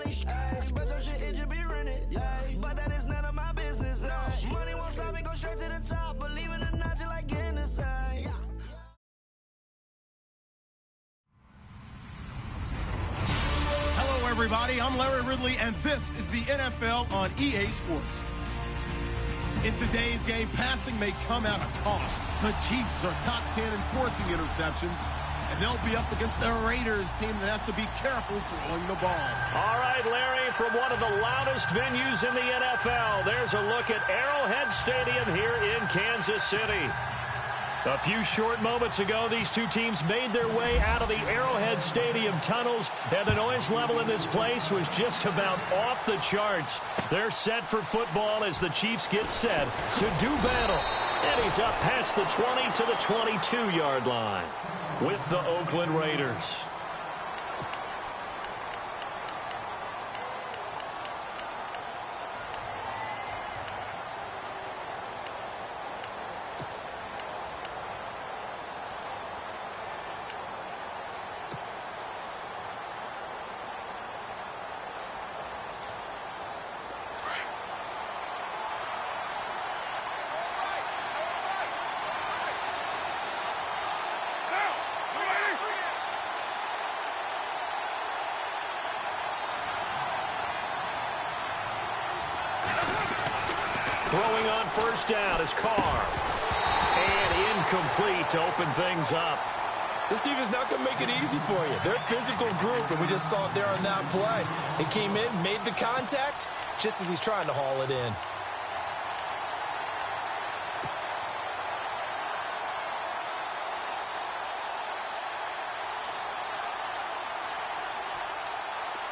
But your shit, it just be running. But that is none of my business. Money won't stop me, go straight to the top. Believe it or not, just like Guinness. Hello, everybody. I'm Larry Ridley, and this is the NFL on EA Sports. In today's game, passing may come at a cost. The Chiefs are top 10 in forcing interceptions, and they'll be up against the Raiders team that has to be careful throwing the ball. All right, Larry, from one of the loudest venues in the NFL, there's a look at Arrowhead Stadium here in Kansas City. A few short moments ago, these two teams made their way out of the Arrowhead Stadium tunnels, and the noise level in this place was just about off the charts. They're set for football as the Chiefs get set to do battle. And he's up past the 20 to the 22-yard line with the Oakland Raiders. Throwing on first down is Carr. And incomplete to open things up. This team is not going to make it easy for you. They're a physical group, and we just saw it there on that play. He came in, made the contact, just as he's trying to haul it in.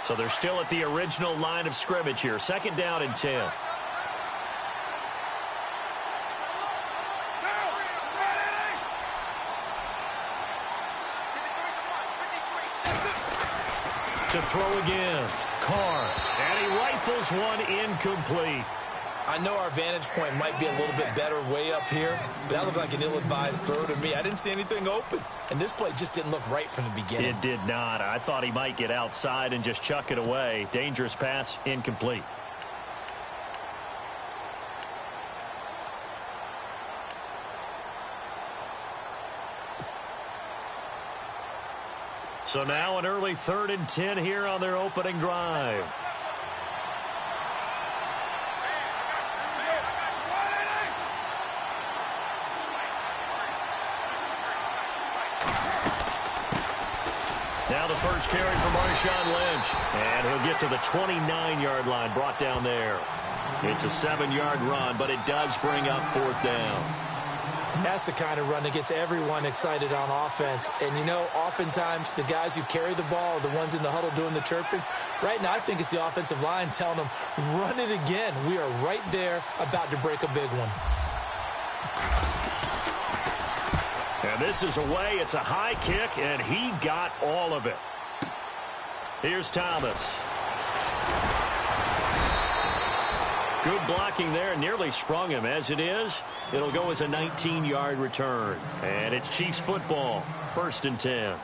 So they're still at the original line of scrimmage here. Second down and 10. To throw again. Carr. And he rifles one incomplete. I know our vantage point might be a little bit better way up here, but that looked like an ill-advised throw to me. I didn't see anything open, and this play just didn't look right from the beginning. It did not. I thought he might get outside and just chuck it away. Dangerous pass, incomplete. So now an early 3rd and 10 here on their opening drive. Now the first carry for Marshawn Lynch. And he'll get to the 29-yard line, brought down there. It's a 7-yard run, but it does bring up 4th down. And that's the kind of run that gets everyone excited on offense. And, you know, oftentimes the guys who carry the ball are the ones in the huddle doing the chirping. Right now, I think it's the offensive line telling them, run it again. We are right there about to break a big one. And this is away. It's a high kick, and he got all of it. Here's Thomas. Good blocking there. Nearly sprung him. As it is, it'll go as a 19-yard return. And it's Chiefs football. 1st and 10.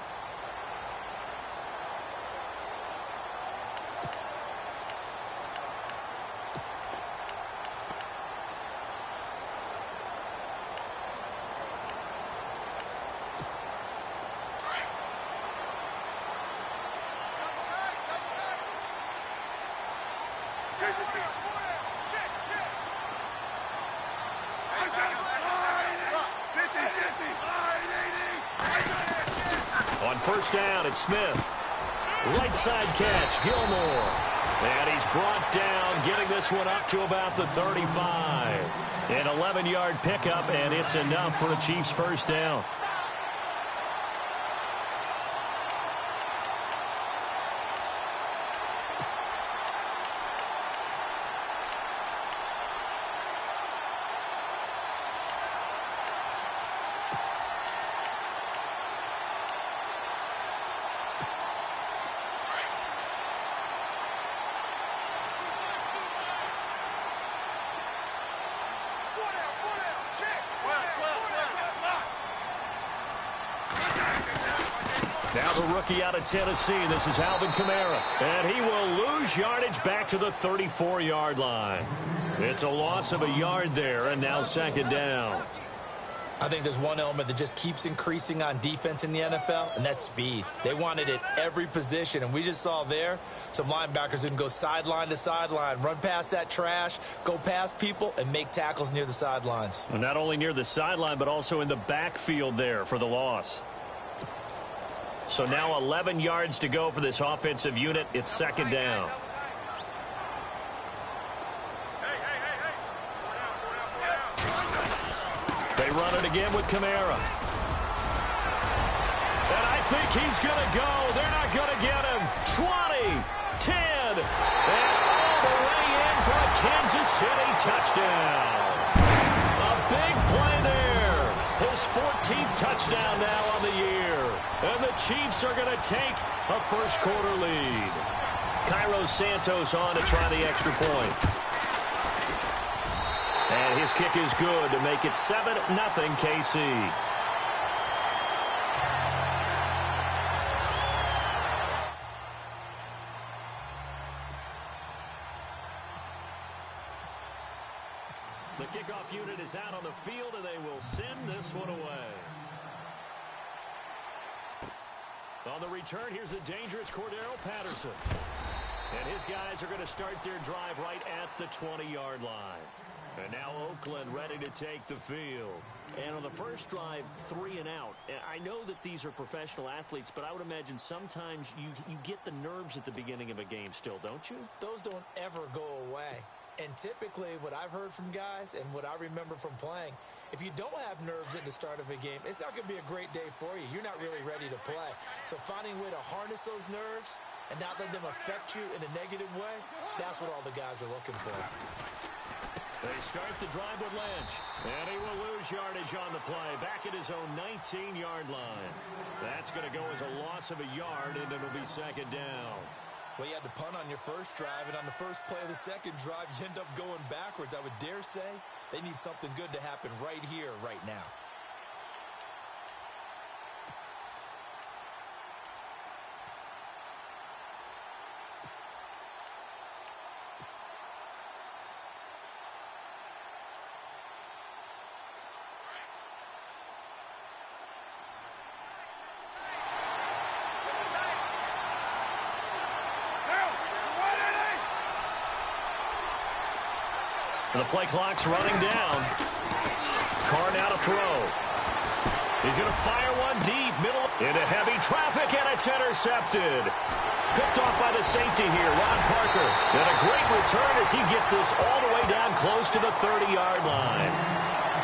On first down, it's Smith. Right side catch, Gilmore. And he's brought down, getting this one up to about the 35. An 11-yard pickup, and it's enough for a Chiefs first down. rookie out of Tennessee. This is Alvin Kamara. And he will lose yardage back to the 34-yard line. It's a loss of a yard there, and now second down. I think there's one element that just keeps increasing on defense in the NFL, and that's speed. They want it at every position, and we just saw there some linebackers who can go sideline to sideline, run past that trash, go past people, and make tackles near the sidelines. And not only near the sideline, but also in the backfield there for the loss. So now 11 yards to go for this offensive unit. It's second down. They run it again with Kamara. And I think he's going to go. They're not going to get him. 20, 10, and all the way in for a Kansas City touchdown. A big play there. His 14th touchdown now on the year. And the Chiefs are going to take a first-quarter lead. Cairo Santos on to try the extra point. And his kick is good to make it 7-0 KC. The kickoff unit is out on the field, and they will send this one away. On the return, here's a dangerous Cordero Patterson. And his guys are going to start their drive right at the 20-yard line. And now Oakland ready to take the field. And on the first drive, 3 and out. I know that these are professional athletes, but I would imagine sometimes you get the nerves at the beginning of a game still, don't you? Those don't ever go away. And typically what I've heard from guys and what I remember from playing, if you don't have nerves at the start of a game, it's not going to be a great day for you. You're not really ready to play. So finding a way to harness those nerves and not let them affect you in a negative way, that's what all the guys are looking for. They start the drive with Lynch, and he will lose yardage on the play, back at his own 19-yard line. That's going to go as a loss of a yard, and it'll be second down. Well, you had to punt on your first drive, and on the first play of the second drive, you end up going backwards. I would dare say they need something good to happen right here, right now. The play clock's running down. Carr now to throw. He's going to fire one deep, middle, into heavy traffic, and it's intercepted. Picked off by the safety here, Ron Parker. And a great return as he gets this all the way down close to the 30-yard line.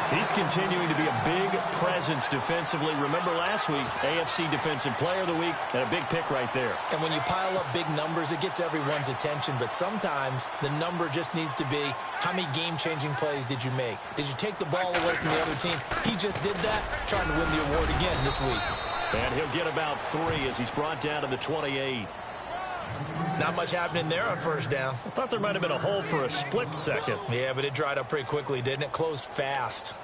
He's continuing to be a big presence defensively. Remember last week, AFC Defensive Player of the Week, and a big pick right there. And when you pile up big numbers, it gets everyone's attention. But sometimes the number just needs to be, how many game-changing plays did you make? Did you take the ball away from the other team? He just did that, trying to win the award again this week. And he'll get about 3 as he's brought down to the 28. Not much happening there on first down. I thought there might have been a hole for a split second. Yeah, but it dried up pretty quickly, didn't it? Closed fast.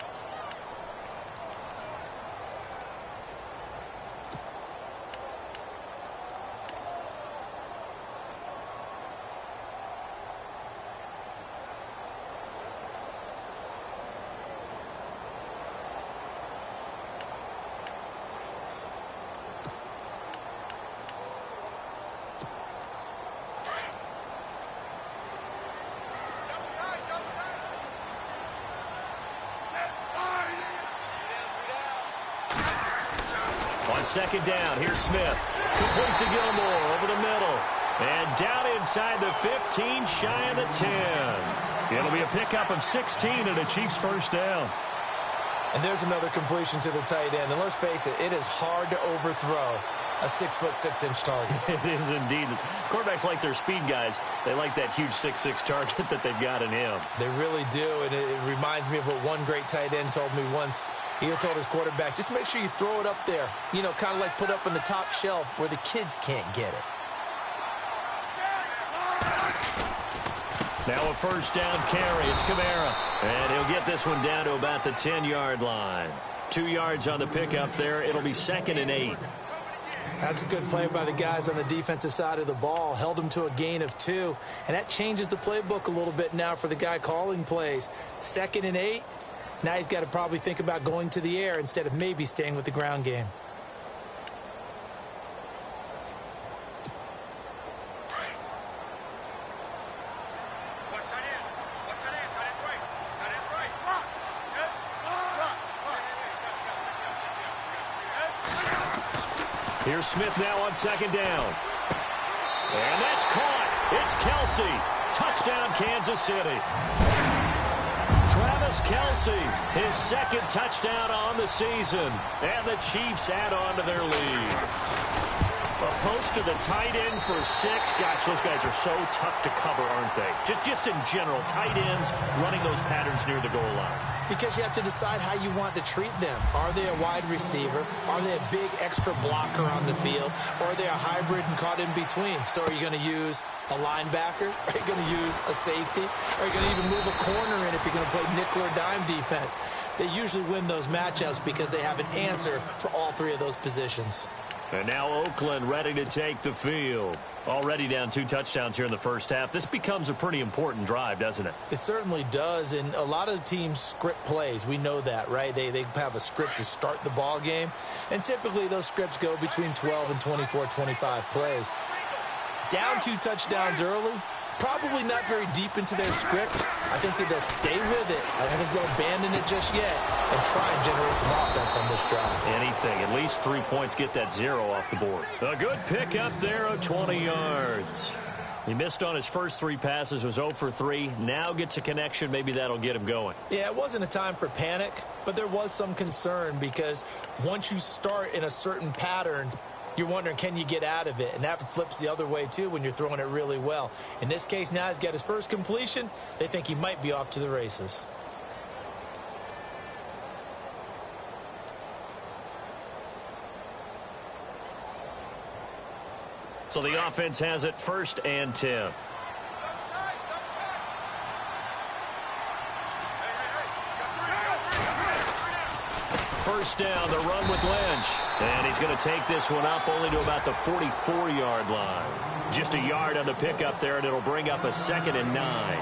Second down, here's Smith. Complete to Gilmore over the middle. And down inside the 15, shy of the 10. It'll be a pickup of 16 and a Chiefs first down. And there's another completion to the tight end. And let's face it, it is hard to overthrow a 6'6" target. It is indeed. Quarterbacks like their speed guys. They like that huge 6'6" target that they've got in him. They really do, and it reminds me of what one great tight end told me once. He told his quarterback, just make sure you throw it up there. You know, kind of like put up on the top shelf where the kids can't get it. Now a first down carry. It's Kamara. And he'll get this one down to about the 10-yard line. 2 yards on the pickup there. It'll be 2nd and 8. That's a good play by the guys on the defensive side of the ball. Held them to a gain of 2. And that changes the playbook a little bit now for the guy calling plays. 2nd and 8. Now he's got to probably think about going to the air instead of maybe staying with the ground game. Here's Smith now on 2nd down. And that's caught. It's Kelce. Touchdown, Kansas City. Travis Kelce, his 2nd touchdown on the season. And the Chiefs add on to their lead. A post to the tight end for 6. Gosh, those guys are so tough to cover, aren't they? Just in general, tight ends running those patterns near the goal line. Because you have to decide how you want to treat them. Are they a wide receiver? Are they a big extra blocker on the field? Or are they a hybrid and caught in between? So are you going to use a linebacker? Are you going to use a safety? Are you going to even move a corner in if you're going to play nickel or dime defense? They usually win those matchups because they have an answer for all 3 of those positions. And now Oakland ready to take the field. Already down 2 touchdowns here in the first half. This becomes a pretty important drive, doesn't it? It certainly does, and a lot of the teams script plays. We know that, right? They have a script to start the ball game, and typically those scripts go between 12 and 24, 25 plays. Down 2 touchdowns early, probably not very deep into their script. I think that they'll stay with it. I don't think they'll abandon it just yet and try and generate some offense on this drive. Anything. At least 3 points, get that 0 off the board. A good pick up there of 20 yards. He missed on his first 3 passes, was 0 for 3. Now gets a connection. Maybe that'll get him going. Yeah, it wasn't a time for panic, but there was some concern because once you start in a certain pattern, you're wondering, can you get out of it? And that flips the other way, too, when you're throwing it really well. In this case, now he's got his first completion. They think he might be off to the races. So the offense has it 1st and 10. First down, the run with Lynch. And he's going to take this one up only to about the 44-yard line. Just a yard on the pickup there, and it'll bring up a 2nd and 9.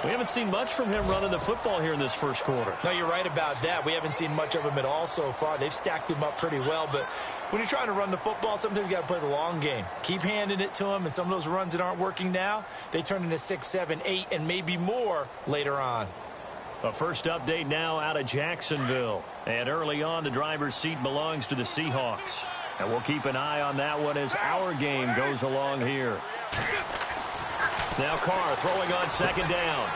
We haven't seen much from him running the football here in this first quarter. No, you're right about that. We haven't seen much of him at all so far. They've stacked him up pretty well, but when you're trying to run the football, sometimes you got to play the long game. Keep handing it to him, and some of those runs that aren't working now, they turn into 6, 7, 8, and maybe more later on. A first update now out of Jacksonville. And early on, the driver's seat belongs to the Seahawks. And we'll keep an eye on that one as our game goes along here. Now Carr throwing on 2nd down.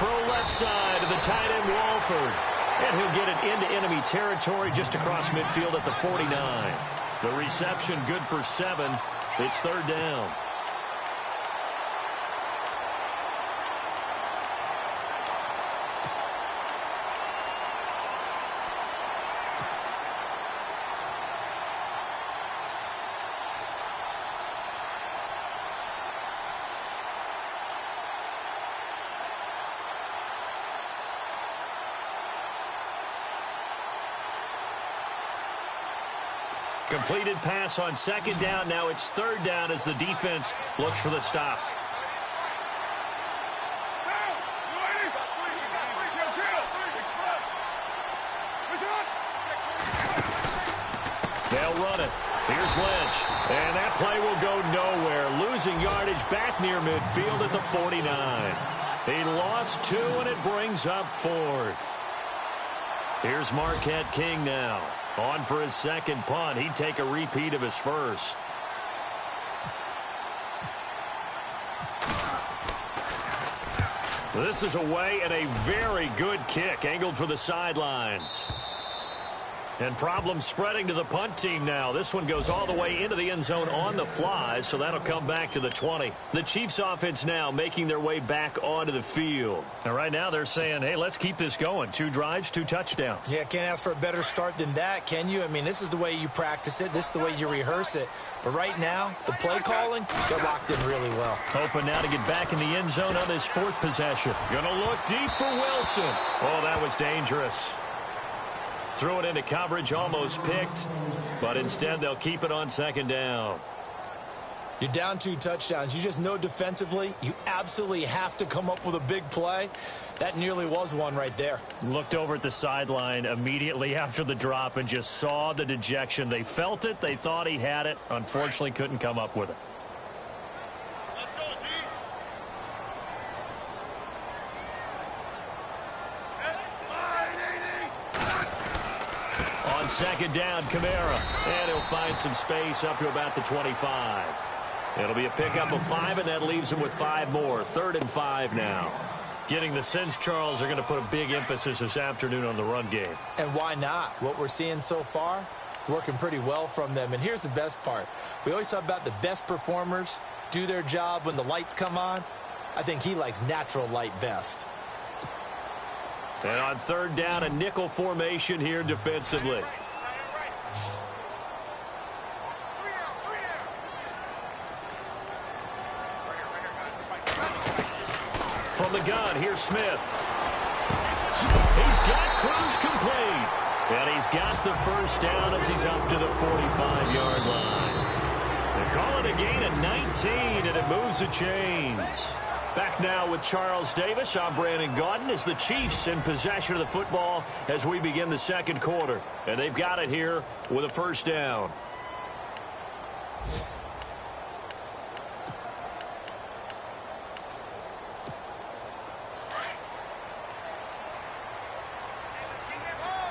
Throw left side to the tight end Walford. And he'll get it into enemy territory just across midfield at the 49. The reception good for 7. It's 3rd down. Completed pass on 2nd down. Now it's 3rd down as the defense looks for the stop. They'll run it. Here's Lynch. And that play will go nowhere. Losing yardage back near midfield at the 49. He lost 2, and it brings up 4th. Here's Marquette King now. On for his 2nd punt. He'd take a repeat of his first. This is away and a very good kick. Angled for the sidelines. And problems spreading to the punt team now. This one goes all the way into the end zone on the fly, so that'll come back to the 20. The Chiefs offense now making their way back onto the field. And right now they're saying, hey, let's keep this going. 2 drives, 2 touchdowns. Yeah, can't ask for a better start than that, can you? I mean, this is the way you practice it. This is the way you rehearse it. But right now, the play calling, they're locked in really well. Hoping now to get back in the end zone on this 4th possession. Gonna look deep for Wilson. Oh, that was dangerous. threw it into coverage, almost picked, but instead they'll keep it on second down. You're down 2 touchdowns. You just know defensively you absolutely have to come up with a big play. That nearly was one right there. Looked over at the sideline immediately after the drop and just saw the dejection. They felt it. They thought he had it. Unfortunately, couldn't come up with it. On second down, Kamara. And he'll find some space up to about the 25. It'll be a pickup of 5, and that leaves him with 5 more. 3rd and 5 now. Getting the sense Charles are going to put a big emphasis this afternoon on the run game. And why not? What we're seeing so far, it's working pretty well from them. And here's the best part. We always talk about the best performers do their job when the lights come on. I think he likes natural light best. And on 3rd down, a nickel formation here defensively. From the gun, here's Smith. He's got Cruz complete. And he's got the first down as he's up to the 45-yard line. They call it a gain of 19, and it moves the chains. Back now with Charles Davis. I'm Brandon Gaudin as the Chiefs in possession of the football as we begin the second quarter. And they've got it here with a first down.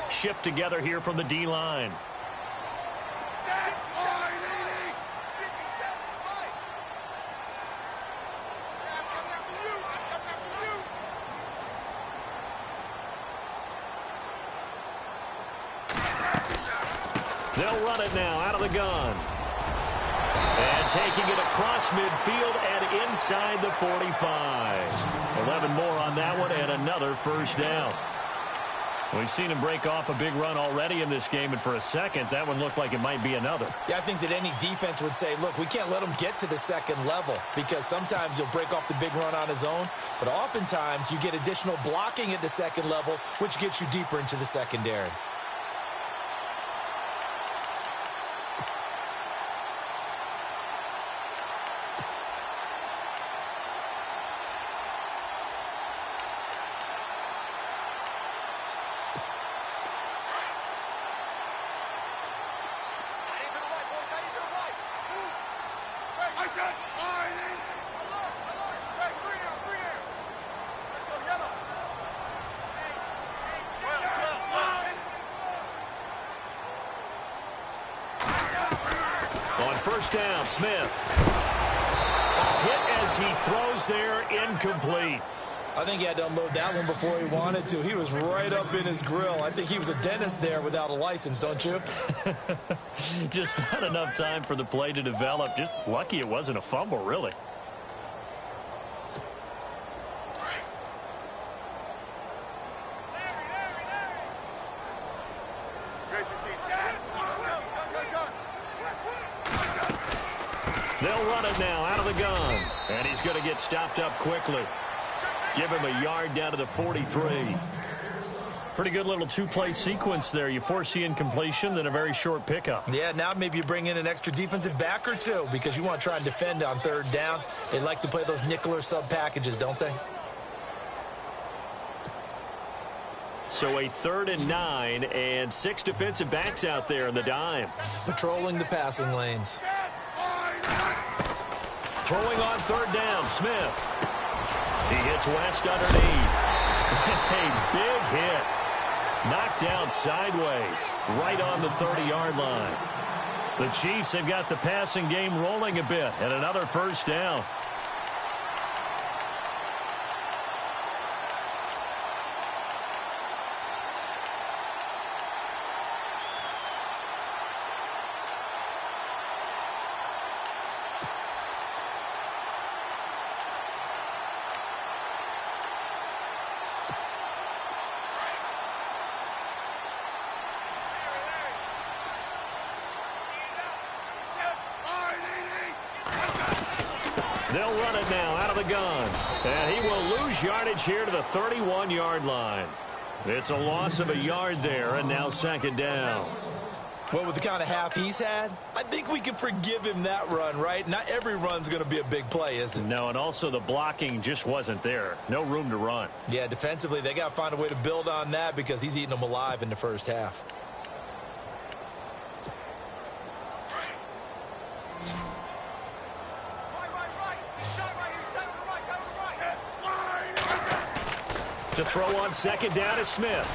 Shift together here from the D-line. They'll run it now out of the gun. And taking it across midfield and inside the 45. 11 more on that one and another first down. We've seen him break off a big run already in this game, and for a second, that one looked like it might be another. Yeah, I think that any defense would say, look, we can't let him get to the second level because sometimes he'll break off the big run on his own, but oftentimes you get additional blocking at the second level, which gets you deeper into the secondary. First down, Smith. A hit as he throws there, incomplete. I think he had to unload that one before he wanted to. He was right up in his grill. I think he was a dentist there without a license, don't you? Just not enough time for the play to develop. Just lucky it wasn't a fumble, really. They'll run it now out of the gun. And he's going to get stopped up quickly. Give him a yard down to the 43. Pretty good little two-play sequence there. You force the incompletion, then a very short pickup. Yeah, now maybe you bring in an extra defensive back or two because you want to try and defend on 3rd down. They like to play those nickel or sub packages, don't they? So a 3rd and 9 and 6 defensive backs out there in the dime. Patrolling the passing lanes. Throwing on 3rd down, Smith. He hits West underneath. A big hit. Knocked down sideways, right on the 30-yard line. The Chiefs have got the passing game rolling a bit, and another first down. They'll run it now out of the gun. And he will lose yardage here to the 31-yard line. It's a loss of a yard there, and now second down. Well, with the kind of half he's had, I think we can forgive him that run, right? Not every run's going to be a big play, is it? No, and also the blocking just wasn't there. No room to run. Yeah, defensively, they got to find a way to build on that because he's eating them alive in the first half. To throw on second down is Smith.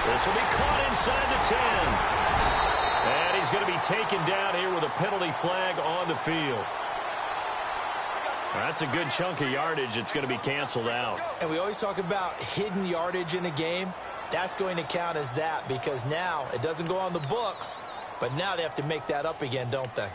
This will be caught inside the 10. And he's going to be taken down here with a penalty flag on the field. That's a good chunk of yardage. It's going to be canceled out. And we always talk about hidden yardage in a game. That's going to count as that because now it doesn't go on the books, but now they have to make that up again, don't they?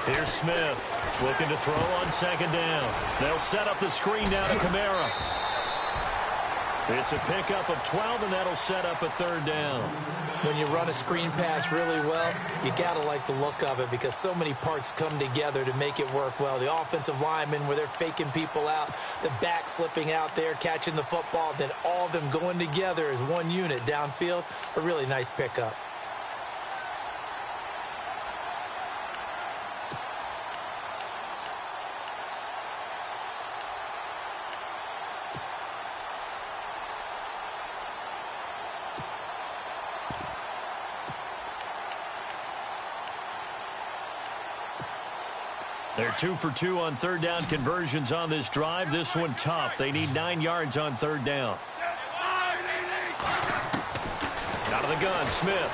Here's Smith looking to throw on second down. They'll set up the screen down to Kamara. It's a pickup of 12, and that'll set up a third down. When you run a screen pass really well, you got to like the look of it because so many parts come together to make it work well. The offensive linemen where they're faking people out, the back slipping out there, catching the football, then all of them going together as one unit downfield. A really nice pickup. They're 2 for 2 on third down conversions on this drive. This one tough. They need 9 yards on third down. Out of the gun, Smith.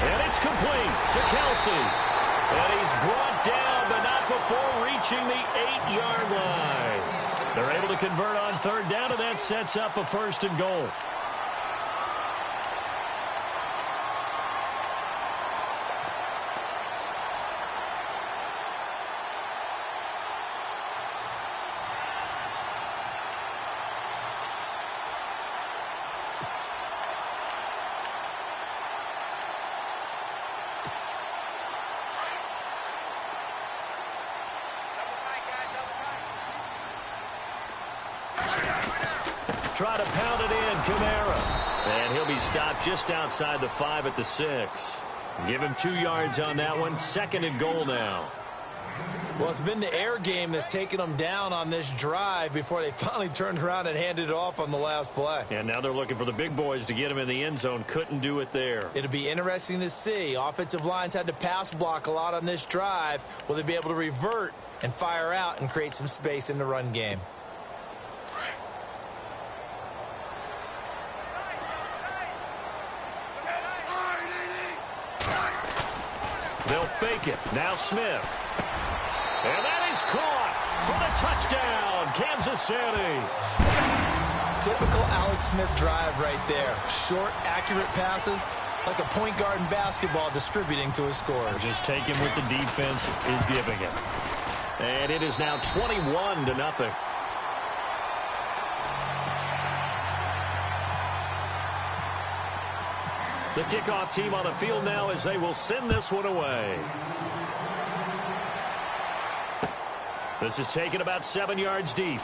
And it's complete to Kelsey. And he's brought down, but not before reaching the 8-yard line. They're able to convert on third down, and that sets up a first and goal. Try to pound it in, Kamara. And he'll be stopped just outside the 5 at the 6. Give him 2 yards on that one. Second and goal now. Well, it's been the air game that's taken them down on this drive before they finally turned around and handed it off on the last play. And now they're looking for the big boys to get him in the end zone. Couldn't do it there. It'll be interesting to see. Offensive lines had to pass block a lot on this drive. Will they be able to revert and fire out and create some space in the run game? They'll fake it. Now Smith. And that is caught for the touchdown, Kansas City. Typical Alex Smith drive right there. Short, accurate passes like a point guard in basketball distributing to his scorers. Just take him with the defense is giving him. And it is now 21-0. The kickoff team on the field now as they will send this one away. This is taken about 7 yards deep.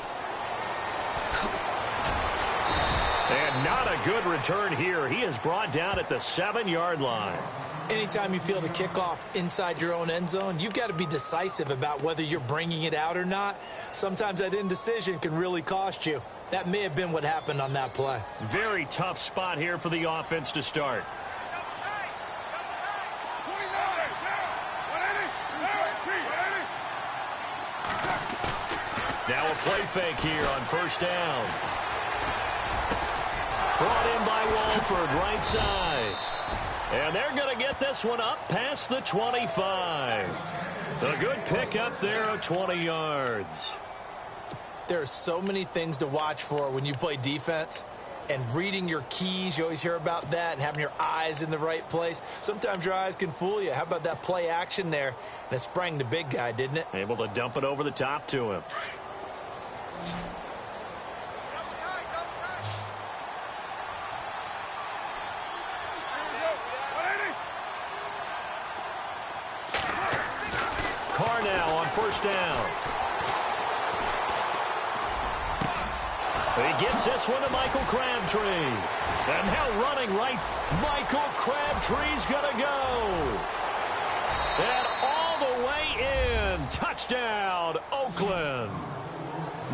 And not a good return here. He is brought down at the 7-yard line. Anytime you feel the kickoff inside your own end zone, you've got to be decisive about whether you're bringing it out or not. Sometimes that indecision can really cost you. That may have been what happened on that play. Very tough spot here for the offense to start. Now a play fake here on first down. Brought in by Walford, right side. And they're going to get this one up past the 25. A good pickup there of 20 yards. There are so many things to watch for when you play defense. and reading your keys. You always hear about that, and having your eyes in the right place. Sometimes your eyes can fool you. How about that play action there? And it sprang the big guy, didn't it? Able to dump it over the top to him. Carr now on first down. He gets this one to Michael Crabtree. And now running right, Michael Crabtree's going to go. And all the way in. Touchdown, Oakland.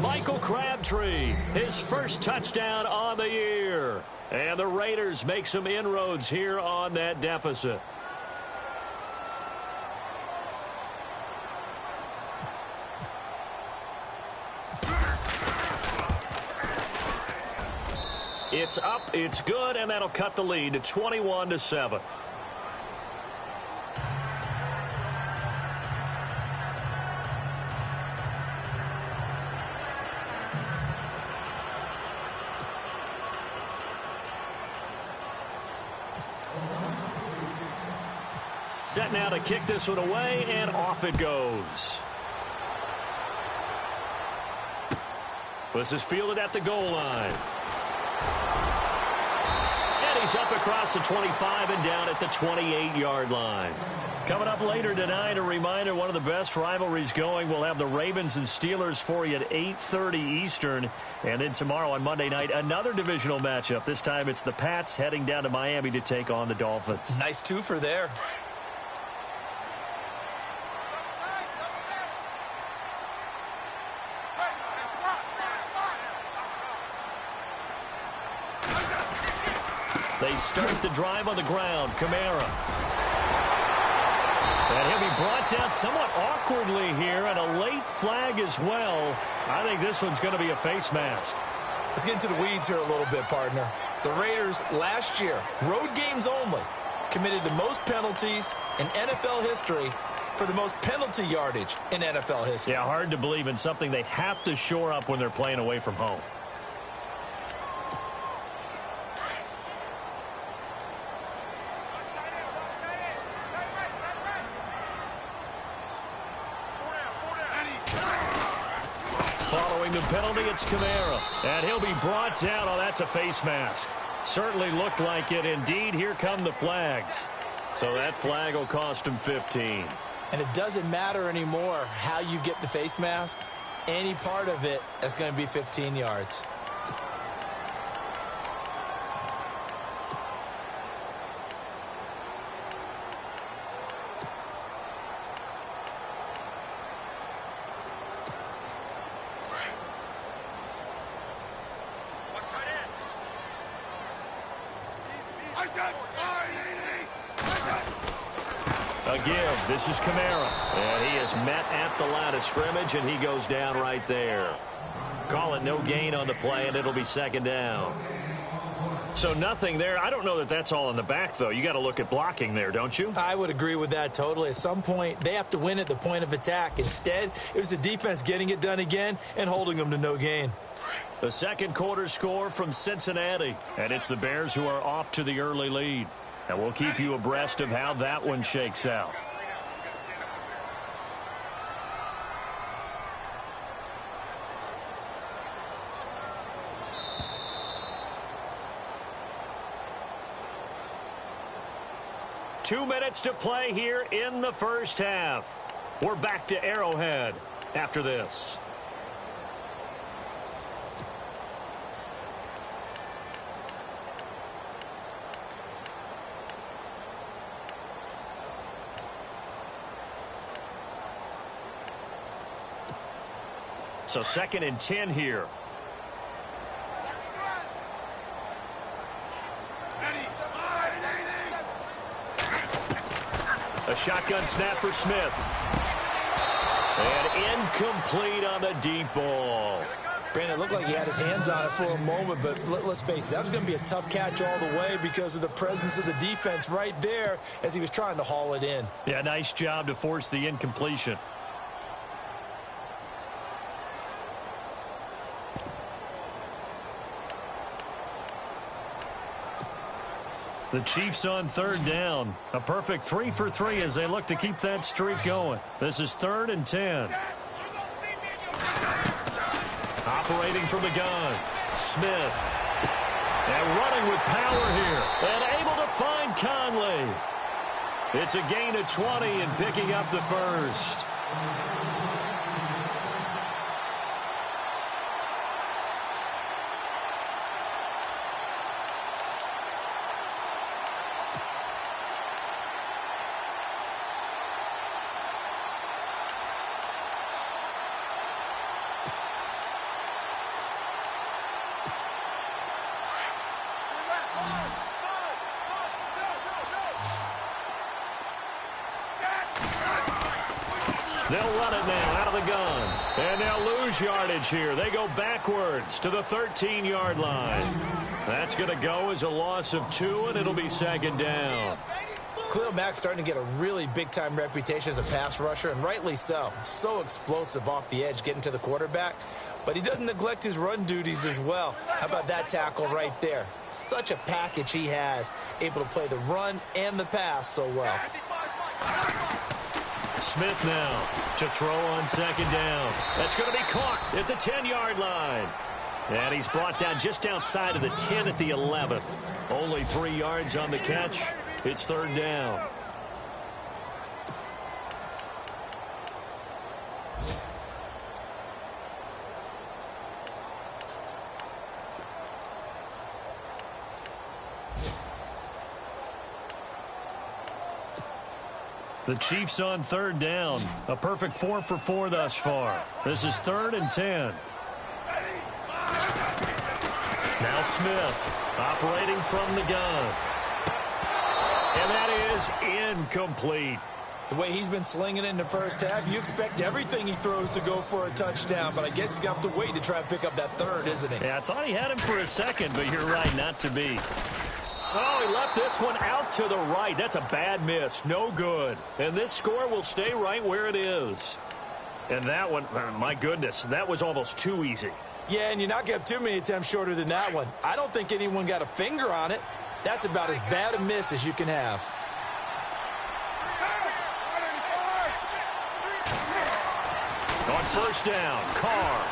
Michael Crabtree, his first touchdown on the year. And the Raiders make some inroads here on that deficit. It's up, it's good, and that'll cut the lead to 21-7. Set now to kick this one away, and off it goes. This is fielded at the goal line. He's up across the 25 and down at the 28-yard line. Coming up later tonight, a reminder, one of the best rivalries going. We'll have the Ravens and Steelers for you at 8:30 Eastern. And then tomorrow on Monday night, another divisional matchup. This time it's the Pats heading down to Miami to take on the Dolphins. Nice twofer there. They start the drive on the ground. Kamara. And he'll be brought down somewhat awkwardly here, and a late flag as well. I think this one's going to be a face mask. Let's get into the weeds here a little bit, partner. The Raiders last year, road games only, committed the most penalties in NFL history for the most penalty yardage in NFL history. Yeah, hard to believe in something they have to shore up when they're playing away from home. Following the penalty, it's Kamara. And he'll be brought down. Oh, that's a face mask. Certainly looked like it. Indeed, here come the flags. So that flag will cost him 15. And it doesn't matter anymore how you get the face mask. Any part of it is going to be 15 yards. A give. This is Kamara. And he is met at the line of scrimmage, and he goes down right there. Call it no gain on the play, and it'll be second down. So nothing there. I don't know that that's all in the back, though. You got to look at blocking there, don't you? I would agree with that totally. At some point, they have to win at the point of attack. Instead, it was the defense getting it done again and holding them to no gain. The second quarter score from Cincinnati. And it's the Bears who are off to the early lead. And we'll keep you abreast of how that one shakes out. Two minutes to play here in the first half. We're back to Arrowhead after this. So 2nd and 10 here. A shotgun snap for Smith. And incomplete on the deep ball. Brandon, it looked like he had his hands on it for a moment, but let's face it, that was going to be a tough catch all the way because of the presence of the defense right there as he was trying to haul it in. Yeah, nice job to force the incompletion. The Chiefs on third down. A perfect 3 for 3 as they look to keep that streak going. This is 3rd and 10. Operating from the gun. Smith. And running with power here. And able to find Conley. It's a gain of 20 and picking up the first. They'll run it now out of the gun. And they'll lose yardage here. They go backwards to the 13-yard line. That's going to go as a loss of 2, and it'll be 2nd down. Khalil Mack's starting to get a really big-time reputation as a pass rusher, and rightly so. So explosive off the edge getting to the quarterback. But he doesn't neglect his run duties as well. How about that tackle right there? Such a package he has, able to play the run and the pass so well. Smith now to throw on 2nd down. That's going to be caught at the 10-yard line. And he's brought down just outside of the 10 at the 11. Only 3 yards on the catch. It's 3rd down. The Chiefs on 3rd down. A perfect 4 for 4 thus far. This is 3rd and 10. Now Smith operating from the gun. And that is incomplete. The way he's been slinging it in the first half, you expect everything he throws to go for a touchdown, but I guess he's going to have to wait to try and pick up that 3rd, isn't he? Yeah, I thought he had him for a second, but you're right, not to be. Oh, he left this one out to the right. That's a bad miss. No good. And this score will stay right where it is. And that one, my goodness, that was almost too easy. Yeah, and you're not going to have too many attempts shorter than that one. I don't think anyone got a finger on it. That's about as bad a miss as you can have. On 1st down, Carr.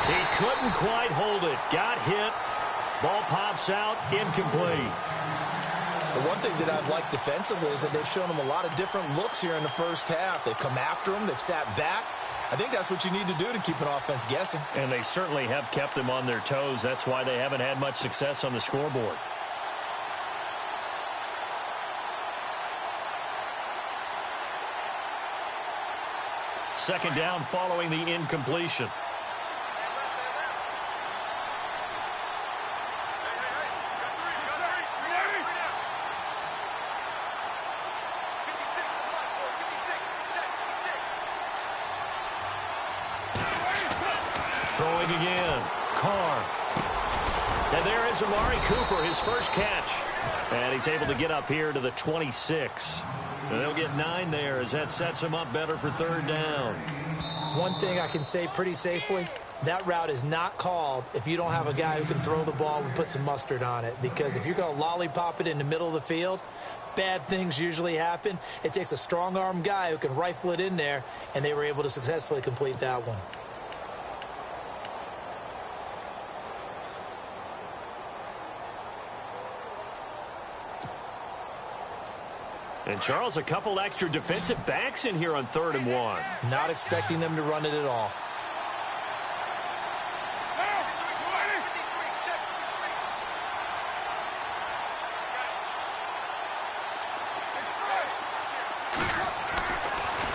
He couldn't quite hold it. Got hit. Ball pops out, incomplete. The one thing that I've liked defensively is that they've shown him a lot of different looks here in the first half. They've come after him. They've sat back. I think that's what you need to do to keep an offense guessing. And they certainly have kept them on their toes. That's why they haven't had much success on the scoreboard. Second down following the incompletion. Throwing again. Carr. And there is Amari Cooper, his first catch. And he's able to get up here to the 26. And they'll get 9 there as that sets him up better for 3rd down. One thing I can say pretty safely, that route is not called if you don't have a guy who can throw the ball and put some mustard on it. Because if you're going to lollipop it in the middle of the field, bad things usually happen. It takes a strong-arm guy who can rifle it in there, and they were able to successfully complete that one. And, Charles, a couple extra defensive backs in here on 3rd and 1. Not expecting them to run it at all.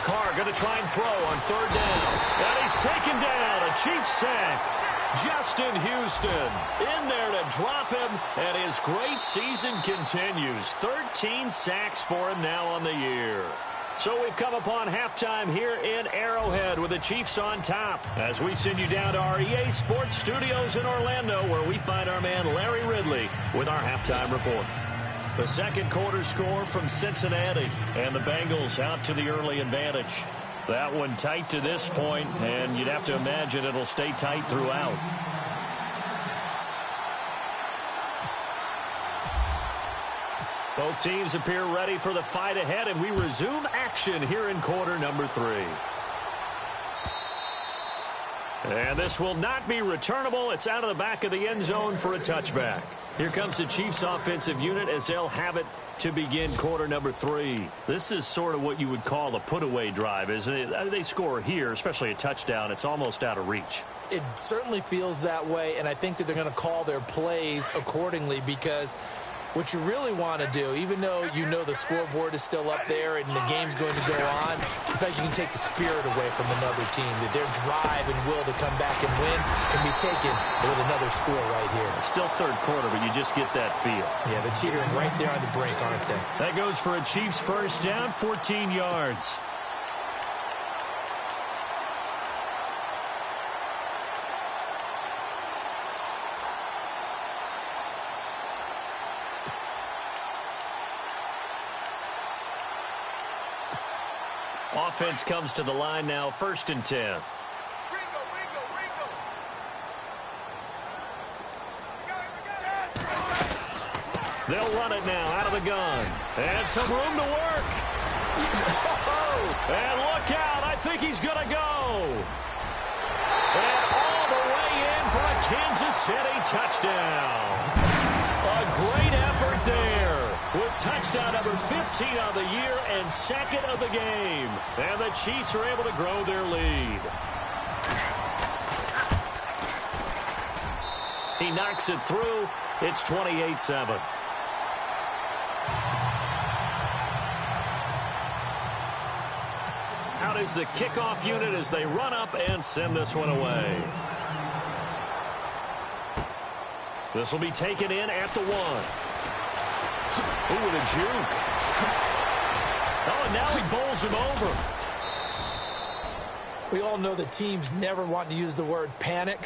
Carr going to try and throw on 3rd down. And he's taken down. A Chiefs sack. Justin Houston in there to drop him, and his great season continues. 13 sacks for him now on the year. So we've come upon halftime here in Arrowhead with the Chiefs on top as we send you down to our EA Sports Studios in Orlando, where we find our man Larry Ridley with our halftime report. The second quarter score from Cincinnati, and the Bengals out to the early advantage. That one tight to this point, and you'd have to imagine it'll stay tight throughout. Both teams appear ready for the fight ahead, and we resume action here in quarter number 3. And this will not be returnable. It's out of the back of the end zone for a touchback. Here comes the Chiefs offensive unit as they'll have it to begin quarter number 3. This is sort of what you would call a put-away drive, isn't it? They score here, especially a touchdown. It's almost out of reach. It certainly feels that way, and I think that they're going to call their plays accordingly, because what you really want to do, even though you know the scoreboard is still up there and the game's going to go on, in fact, you can take the spirit away from another team. That their drive and will to come back and win can be taken with another score right here. It's still third quarter, but you just get that feel. Yeah, they're teetering right there on the brink, aren't they? That goes for a Chiefs first down, 14 yards. Offense comes to the line now, 1st and 10. They'll run it now out of the gun. And some room to work. And look out. I think he's going to go. And all the way in for a Kansas City touchdown. A great effort there. With touchdown number 15 on the year and 2nd of the game. And the Chiefs are able to grow their lead. He knocks it through. It's 28-7. Out is the kickoff unit as they run up and send this one away. This will be taken in at the 1. Ooh, with a juke. Oh, and now he bowls him over. We all know that teams never want to use the word panic,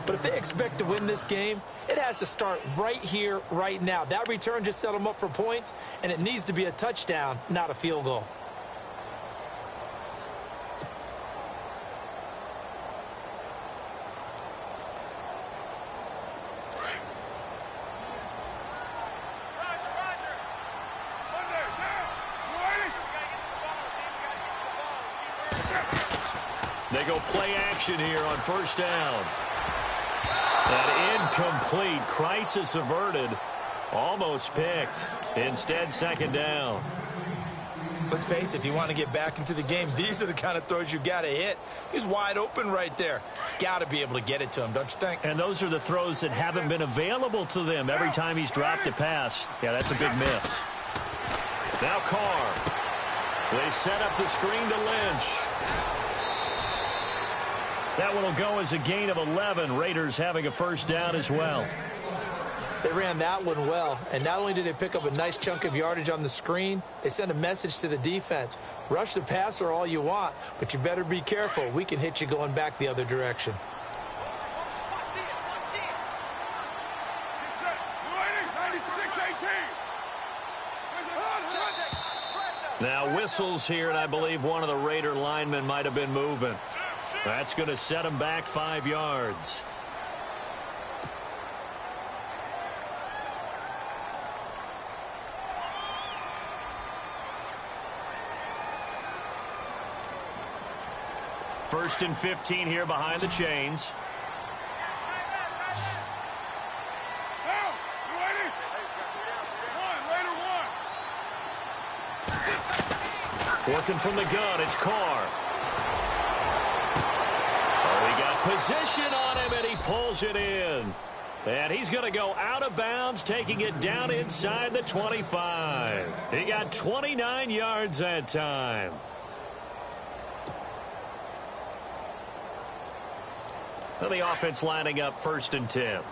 but if they expect to win this game, it has to start right here, right now. That return just set them up for points, and it needs to be a touchdown, not a field goal. They go play action here on 1st down. That incomplete, crisis averted, almost picked. Instead, 2nd down. Let's face it, if you want to get back into the game, these are the kind of throws you got to hit. He's wide open right there. Got to be able to get it to him, don't you think? And those are the throws that haven't been available to them every time he's dropped a pass. Yeah, that's a big miss. Now Carr. They set up the screen to Lynch. That one will go as a gain of 11. Raiders having a 1st down as well. They ran that one well, and not only did they pick up a nice chunk of yardage on the screen, they sent a message to the defense. Rush the passer all you want, but you better be careful. We can hit you going back the other direction. Now whistles here, and I believe one of the Raider linemen might have been moving. That's going to set him back 5 yards. First and 15 here behind the chains. Working from the gun, it's Carr. Position on him, and he pulls it in. And he's going to go out of bounds, taking it down inside the 25. He got 29 yards that time. So the offense lining up 1st and 10.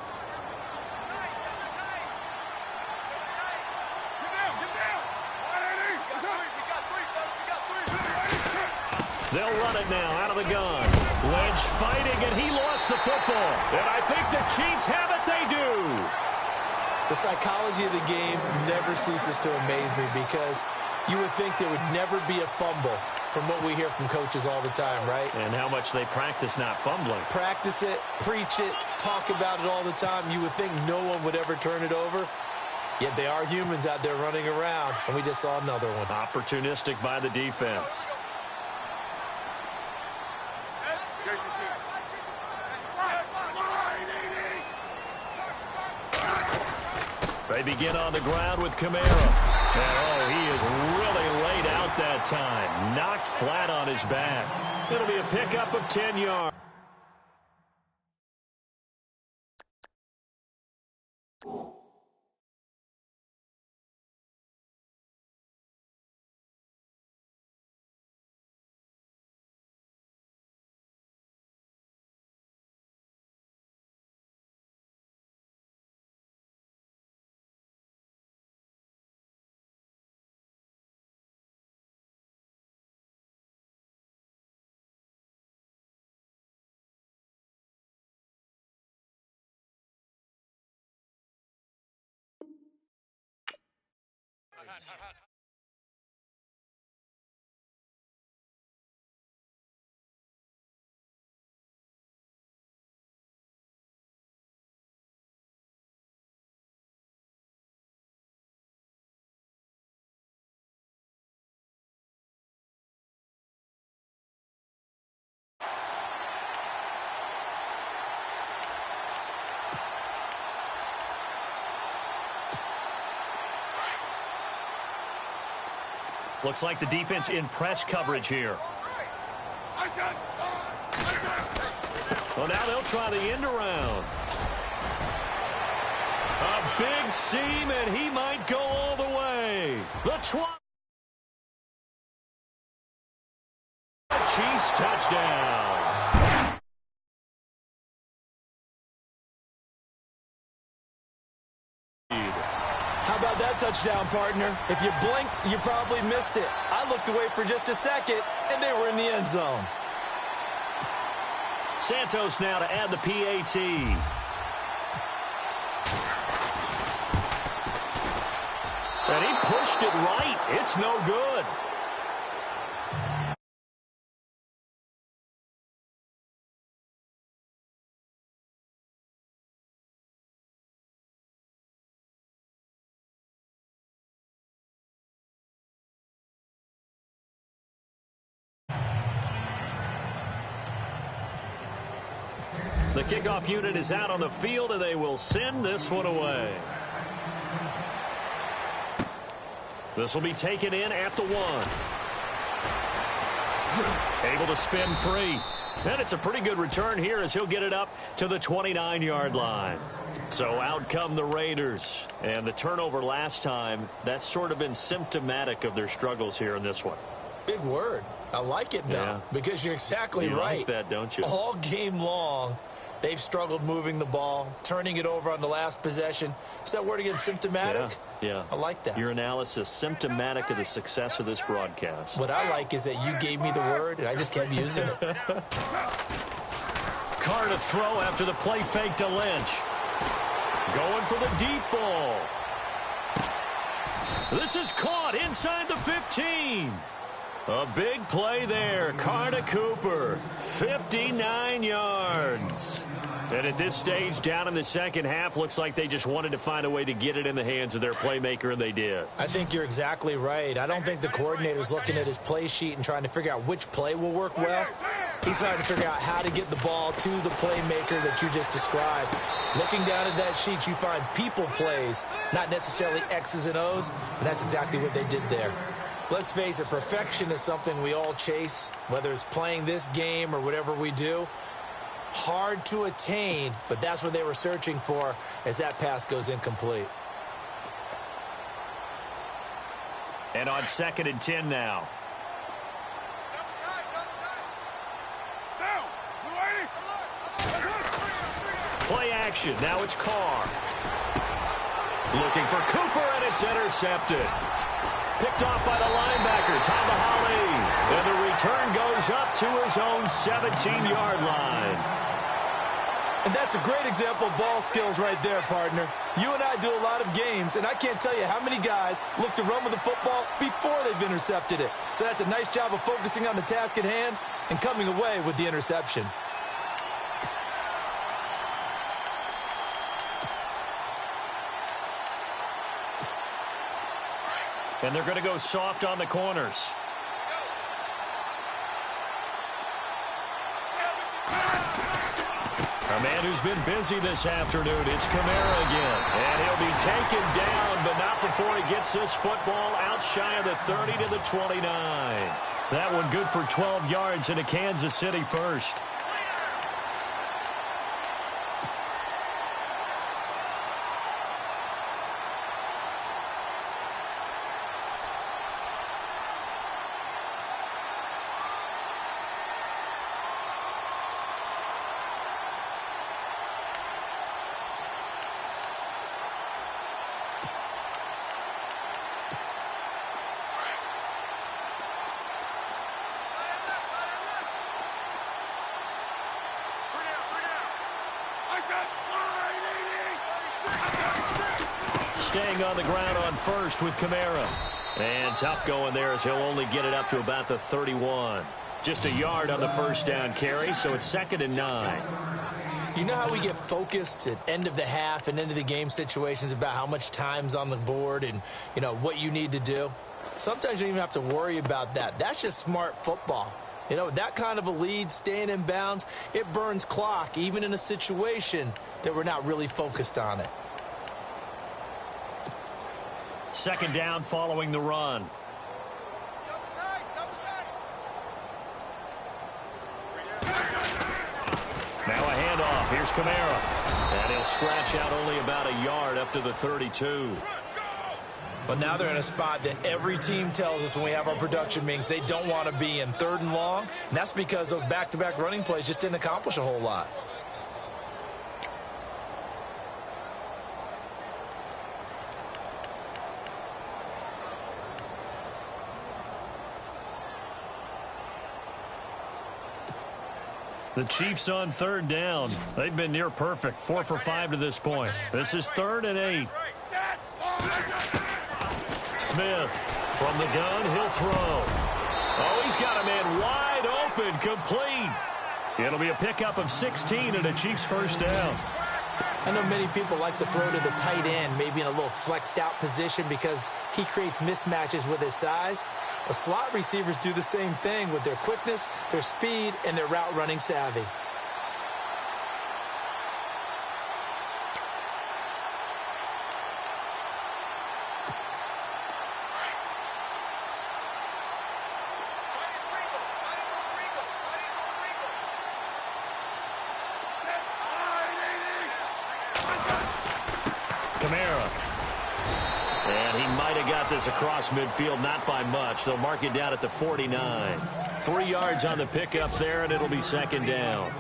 They'll run it now out of the gun. Lynch fighting, and he lost the football. And I think the Chiefs have it. They do. The psychology of the game never ceases to amaze me, because you would think there would never be a fumble from what we hear from coaches all the time, right? And how much they practice not fumbling. Practice it, preach it, talk about it all the time. You would think no one would ever turn it over. Yet they are humans out there running around, and we just saw another one. Opportunistic by the defense. They begin on the ground with Kamara. And, oh, he is really laid out that time. Knocked flat on his back. It'll be a pickup of 10 yards. Looks like the defense in press coverage here. Well, now they'll try the end around. A big seam, and he might go all the way. The Chiefs touchdown. How about that touchdown, partner? If you blinked, you probably missed it. I looked away for just a second, and they were in the end zone. Santos now to add the PAT. And he pushed it right. It's no good. The kickoff unit is out on the field, and they will send this one away. This will be taken in at the 1. Able to spin free. And it's a pretty good return here as he'll get it up to the 29-yard line. So out come the Raiders. And the turnover last time, that's sort of been symptomatic of their struggles here in this one. Big word. I like it, though, because you're exactly right. You like that, don't you? All game long, they've struggled moving the ball, turning it over on the last possession. Is that word again, symptomatic? Yeah. I like that. Your analysis, symptomatic of the success of this broadcast. What I like is that you gave me the word, and I just kept using it. Carr to throw after the play fake to Lynch. Going for the deep ball. This is caught inside the 15. A big play there. Carr to Cooper. 59 yards. And at this stage, down in the second half, looks like they just wanted to find a way to get it in the hands of their playmaker, and they did. I think you're exactly right. I don't think the coordinator's looking at his play sheet and trying to figure out which play will work well. He's trying to figure out how to get the ball to the playmaker that you just described. Looking down at that sheet, you find people plays, not necessarily X's and O's, and that's exactly what they did there. Let's face it, perfection is something we all chase, whether it's playing this game or whatever we do. Hard to attain, but that's what they were searching for as that pass goes incomplete. And on 2nd and 10 now. Play action. Now it's Carr. Looking for Cooper, and it's intercepted. Picked off by the linebacker, Tamahali. And the return goes up to his own 17-yard line. And that's a great example of ball skills right there, partner. You and I do a lot of games, and I can't tell you how many guys look to run with the football before they've intercepted it. So that's a nice job of focusing on the task at hand and coming away with the interception. And they're going to go soft on the corners. A man who's been busy this afternoon, it's Kamara again. And he'll be taken down, but not before he gets this football out shy of the 30 to the 29. That one good for 12 yards into Kansas City first. Staying on the ground on first with Kamara. And tough going there as he'll only get it up to about the 31. Just a yard on the first down carry, so it's 2nd and 9. You know how we get focused at end of the half and end of the game situations about how much time's on the board and, you know, what you need to do? Sometimes you don't even have to worry about that. That's just smart football. You know, that kind of a lead, staying in bounds, it burns clock, even in a situation that we're not really focused on it. 2nd down following the run. Now a handoff. Here's Kamara. And he'll scratch out only about a yard up to the 32. But now they're in a spot that every team tells us when we have our production meetings they don't want to be in, 3rd and long. And that's because those back-to-back running plays just didn't accomplish a whole lot. The Chiefs on 3rd down. They've been near perfect, 4 for 5 to this point. This is 3rd and 8. Smith from the gun, he'll throw. Oh, he's got a man wide open, complete. It'll be a pickup of 16 and a Chiefs first down. I know many people like to throw to the tight end, maybe in a little flexed out position because he creates mismatches with his size. The slot receivers do the same thing with their quickness, their speed, and their route running savvy. Kamara. And he might have got this across midfield, not by much. They'll mark it down at the 49. 3 yards on the pickup there, and it'll be 2nd down.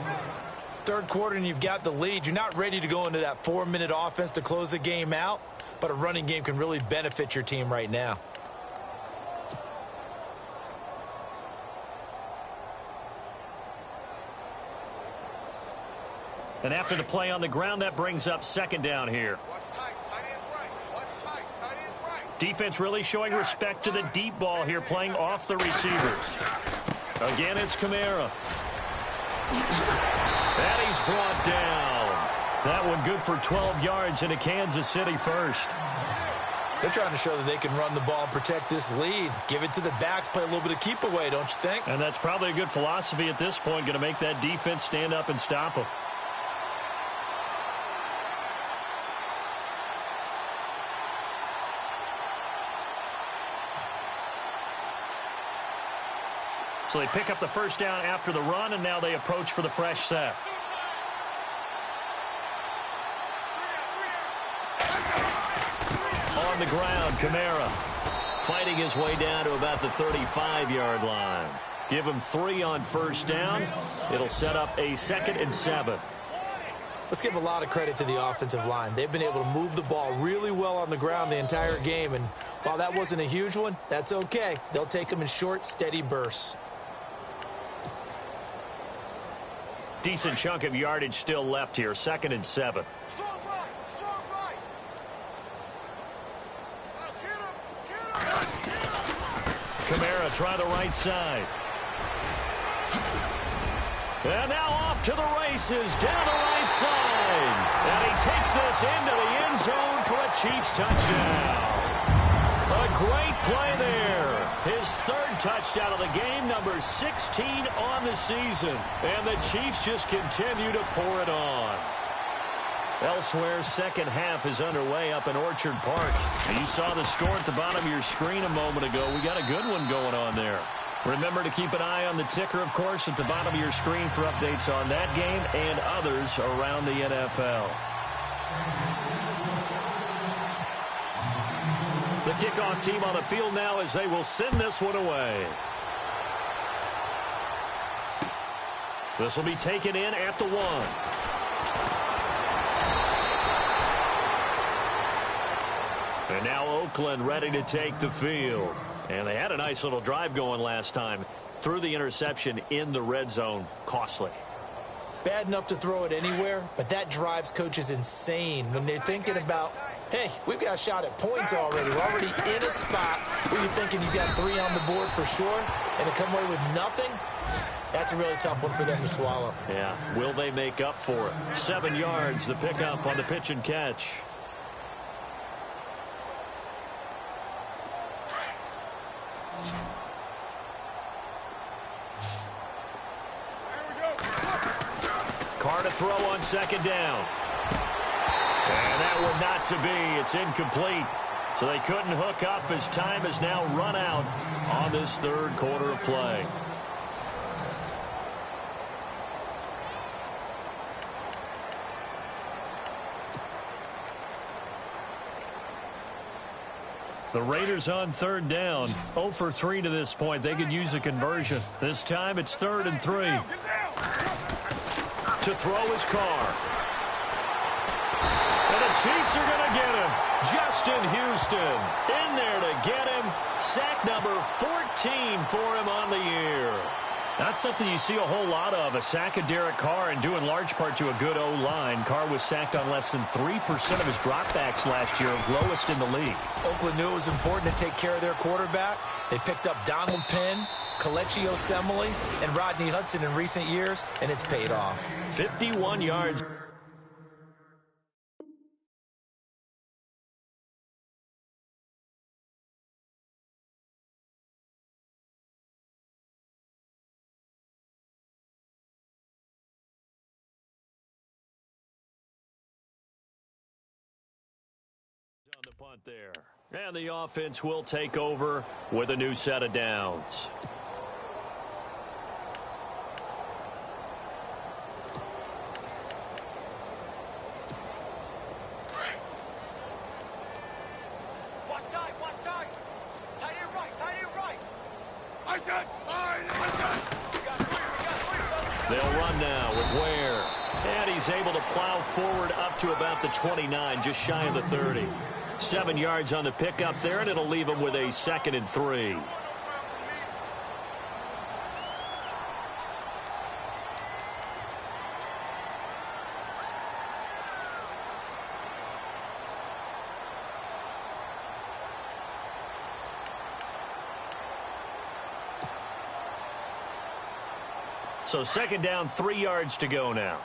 3rd quarter, and you've got the lead. You're not ready to go into that 4-minute offense to close the game out, but a running game can really benefit your team right now. And after the play on the ground, that brings up 2nd down here. Defense really showing respect to the deep ball here, playing off the receivers. Again, it's Kamara. And he's brought down. That one good for 12 yards into Kansas City first. They're trying to show that they can run the ball and protect this lead. Give it to the backs, play a little bit of keep away, don't you think? And that's probably a good philosophy at this point, going to make that defense stand up and stop them. So they pick up the first down after the run, and now they approach for the fresh set. On the ground, Kamara fighting his way down to about the 35-yard line. Give him 3 on first down. It'll set up a 2nd and 7. Let's give a lot of credit to the offensive line. They've been able to move the ball really well on the ground the entire game, and while that wasn't a huge one, that's okay. They'll take them in short, steady bursts. Decent chunk of yardage still left here. 2nd and 7. Kamara try the right side. And now off to the races down the right side. And he takes this into the end zone for a Chiefs touchdown. A great play there. His third touchdown of the game, number 16 on the season. And the Chiefs just continue to pour it on. Elsewhere, second half is underway up in Orchard Park. And you saw the score at the bottom of your screen a moment ago. We got a good one going on there. Remember to keep an eye on the ticker, of course, at the bottom of your screen for updates on that game and others around the NFL. The kickoff team on the field now as they will send this one away. This will be taken in at the 1. And now Oakland ready to take the field. And they had a nice little drive going last time. Threw the interception in the red zone. Costly. Bad enough to throw it anywhere, but that drives coaches insane when they're thinking about, hey, we've got a shot at points already. We're already in a spot where you're thinking you got 3 on the board for sure, and to come away with nothing, that's a really tough one for them to swallow. Yeah, will they make up for it? 7 yards, the pickup on the pitch and catch. Carr to throw on second down. And that one not to be. It's incomplete. So they couldn't hook up as time has now run out on this third quarter of play. The Raiders on third down. 0 for 3 to this point. They could use a conversion. This time it's 3rd and 3. To throw is Carr. And the Chiefs are going to get him. Justin Houston in there to get him. Sack number 14 for him on the year. Not something you see a whole lot of, a sack of Derek Carr, and due in large part to a good O-line. Carr was sacked on less than 3% of his dropbacks last year, lowest in the league. Oakland knew it was important to take care of their quarterback. They picked up Donald Penn, Kelechi Osemele, and Rodney Hudson in recent years, and it's paid off. 51 yards. On the punt there. And the offense will take over with a new set of downs. They'll run now with Ware. And he's able to plow forward up to about the 29, just shy of the 30. 7 yards on the pickup there, and it'll leave him with a 2nd and 3. So 2nd down, 3 yards to go now.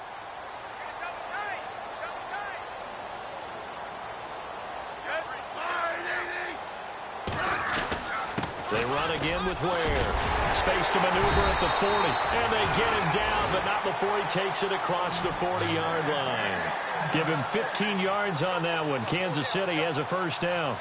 They run again with Ware. Space to maneuver at the 40. And they get him down, but not before he takes it across the 40-yard line. Give him 15 yards on that one. Kansas City has a first down.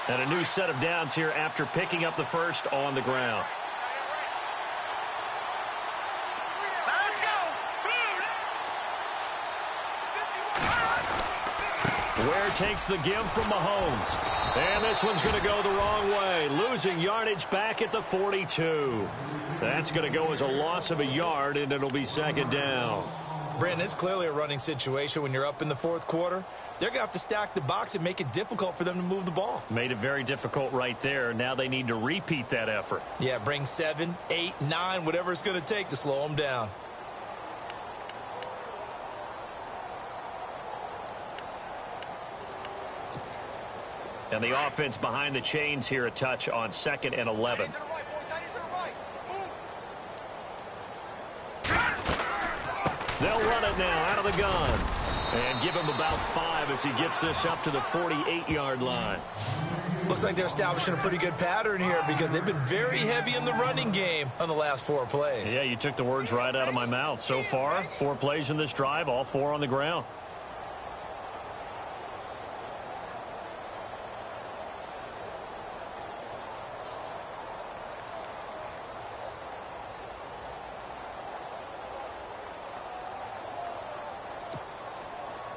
And a new set of downs here after picking up the first on the ground. Let's go. Ware takes the give from Mahomes. And this one's going to go the wrong way. Losing yardage back at the 42. That's going to go as a loss of a yard, and it'll be 2nd down. Brandon, it's clearly a running situation when you're up in the fourth quarter. They're going to have to stack the box and make it difficult for them to move the ball. Made it very difficult right there. Now they need to repeat that effort. Yeah, bring 7, 8, 9, whatever it's going to take to slow them down. And the offense behind the chains here, a touch on 2nd and 11. They'll run it now out of the gun. And give him about 5 as he gets this up to the 48-yard line. Looks like they're establishing a pretty good pattern here because they've been very heavy in the running game on the last 4 plays. Yeah, you took the words right out of my mouth. So far, 4 plays in this drive, all 4 on the ground.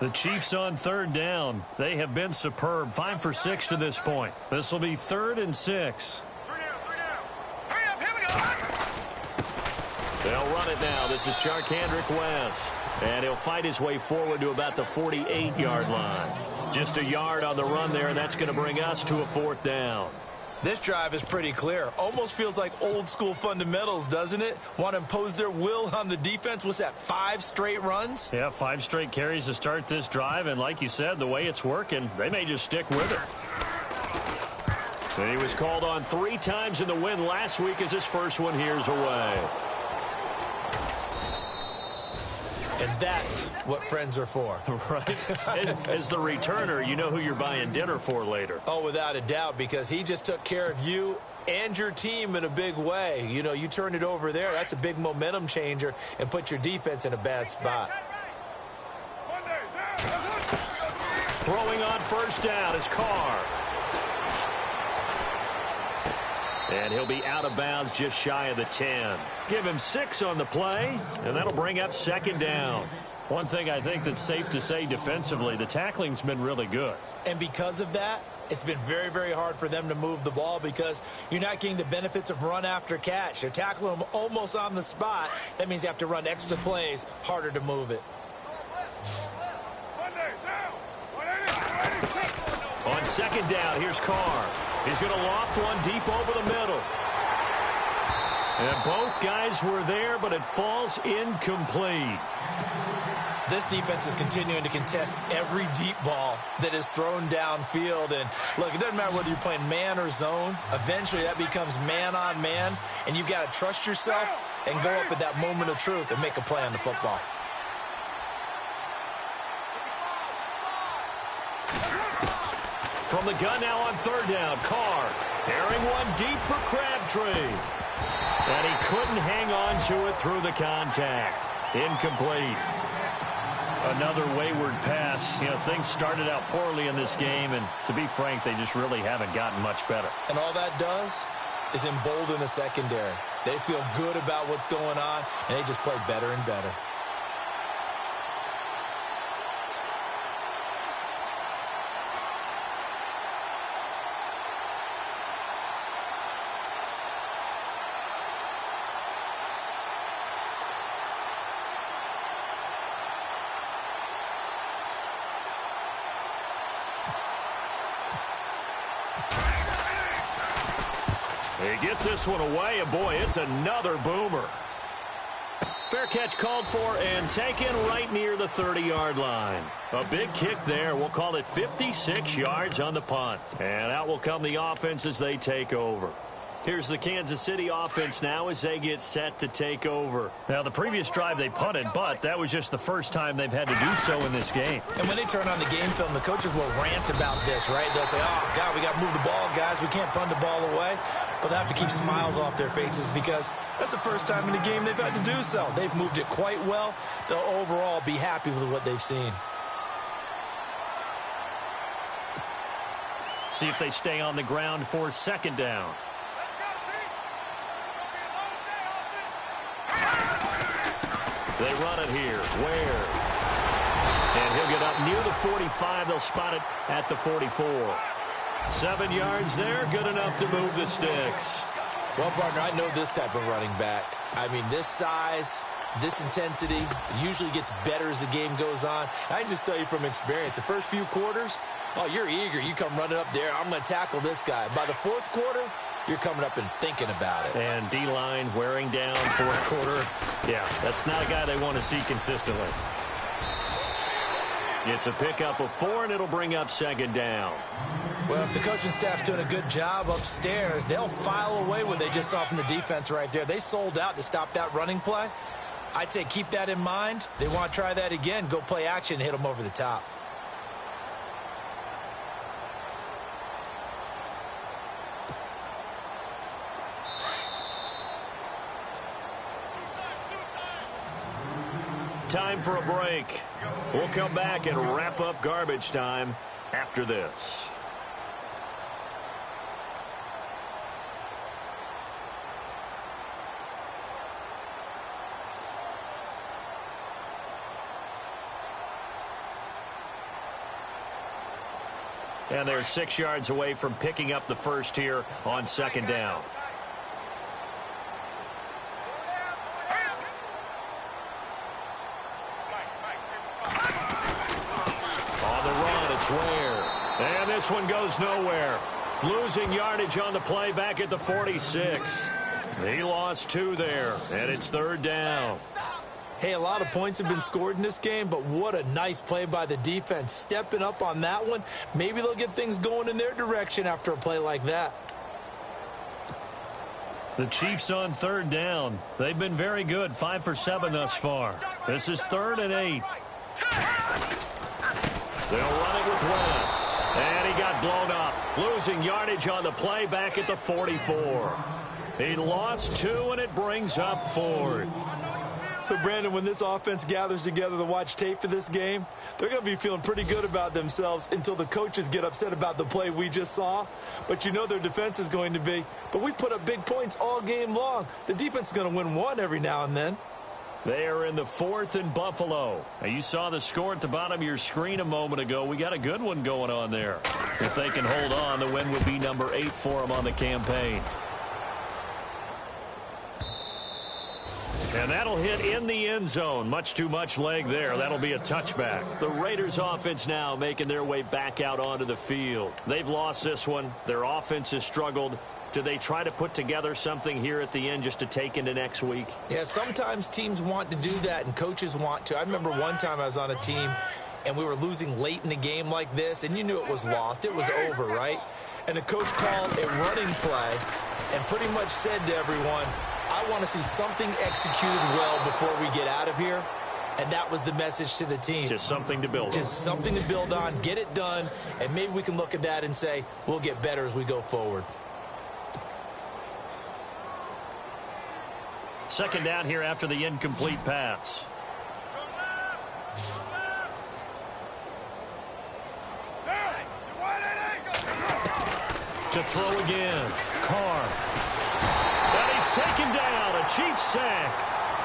The Chiefs on 3rd down. They have been superb. 5 for 6 to this point. This will be 3rd and 6. Hurry up, here we go. They'll run it now. This is Charcandrick West. And he'll fight his way forward to about the 48-yard line. Just a yard on the run there, and that's going to bring us to a 4th down. This drive is pretty clear. Almost feels like old school fundamentals, doesn't it? Want to impose their will on the defense. What's that, 5 straight runs? Yeah, 5 straight carries to start this drive. And like you said, the way it's working, they may just stick with it. And he was called on 3 times in the win last week as his first one here's away. And that's what friends are for. Right. As the returner, you know who you're buying dinner for later. Oh, without a doubt, because he just took care of you and your team in a big way. You know, you turn it over there, that's a big momentum changer and put your defense in a bad spot. Throwing on 1st down is Carr. And he'll be out of bounds just shy of the 10. Give him 6 on the play, and that'll bring up 2nd down. One thing I think that's safe to say defensively, the tackling's been really good. And because of that, it's been very, very hard for them to move the ball because you're not getting the benefits of run after catch. They're tackling them almost on the spot. That means you have to run extra plays, harder to move it. On 2nd down, here's Carr. He's going to loft one deep over the middle. And both guys were there, but it falls incomplete. This defense is continuing to contest every deep ball that is thrown downfield. And, look, it doesn't matter whether you're playing man or zone. Eventually, that becomes man on man, and you've got to trust yourself and go up at that moment of truth and make a play on the football. From the gun now on 3rd down, Carr airing one deep for Crabtree. And he couldn't hang on to it through the contact. Incomplete. Another wayward pass. You know, things started out poorly in this game, and to be frank, they just really haven't gotten much better. And all that does is embolden the secondary. They feel good about what's going on, and they just play better and better. He gets this one away, and boy, it's another boomer. Fair catch called for and taken right near the 30-yard line. A big kick there. We'll call it 56 yards on the punt. And out will come the offense as they take over. Here's the Kansas City offense now as they get set to take over. Now, the previous drive they punted, but that was just the first time they've had to do so in this game. And when they turn on the game film, the coaches will rant about this, right? They'll say, oh, God, we got to move the ball, guys. We can't punt the ball away. But they have to keep smiles off their faces because that's the first time in the game they've had to do so. They've moved it quite well. They'll overall be happy with what they've seen. See if they stay on the ground for 2nd down. They run it here. Ware. And he'll get up near the 45. They'll spot it at the 44. 7 yards there. Good enough to move the sticks. Well, partner, I know this type of running back. I mean, this size, this intensity usually gets better as the game goes on. I can just tell you from experience, the first few quarters, oh, you're eager. You come running up there, I'm going to tackle this guy. By the fourth quarter, you're coming up and thinking about it. And D-line wearing down fourth quarter. Yeah, that's not a guy they want to see consistently. It's a pickup of 4, and it'll bring up second down. Well, if the coaching staff's doing a good job upstairs, they'll file away what they just saw from the defense right there. They sold out to stop that running play. I'd say keep that in mind. They want to try that again. Go play action, hit them over the top. Time for a break. We'll come back and wrap up garbage time after this. And they're 6 yards away from picking up the first here on second down. And this one goes nowhere. Losing yardage on the play back at the 46. He lost 2 there, and it's third down. Hey, a lot of points have been scored in this game, but what a nice play by the defense. Stepping up on that one. Maybe they'll get things going in their direction after a play like that. The Chiefs on third down. They've been very good, 5 for 7 thus far. This is 3rd and 8. They'll run it with West. And he got blown up. Losing yardage on the play back at the 44. He lost 2, and it brings up 4th. So, Brandon, when this offense gathers together to watch tape for this game, they're going to be feeling pretty good about themselves until the coaches get upset about the play we just saw. But you know their defense is going to be. But we put up big points all game long. The defense is going to win one every now and then. They are in the 4th and Buffalo. Now, you saw the score at the bottom of your screen a moment ago. We got a good one going on there. If they can hold on, the win would be number 8 for them on the campaign. And that'll hit in the end zone. Much too much leg there. That'll be a touchback. The Raiders offense now making their way back out onto the field. They've lost this one. Their offense has struggled. Do they try to put together something here at the end just to take into next week? Yeah, sometimes teams want to do that and coaches want to. I remember one time I was on a team and we were losing late in the game like this, and you knew it was lost. It was over, right? And the coach called a running play and pretty much said to everyone, I want to see something executed well before we get out of here. And that was the message to the team. Just something to build on. Just something to build on, get it done, and maybe we can look at that and say, we'll get better as we go forward. Second down here after the incomplete pass. To throw again. Carr. And he's taken down. A Chiefs sack.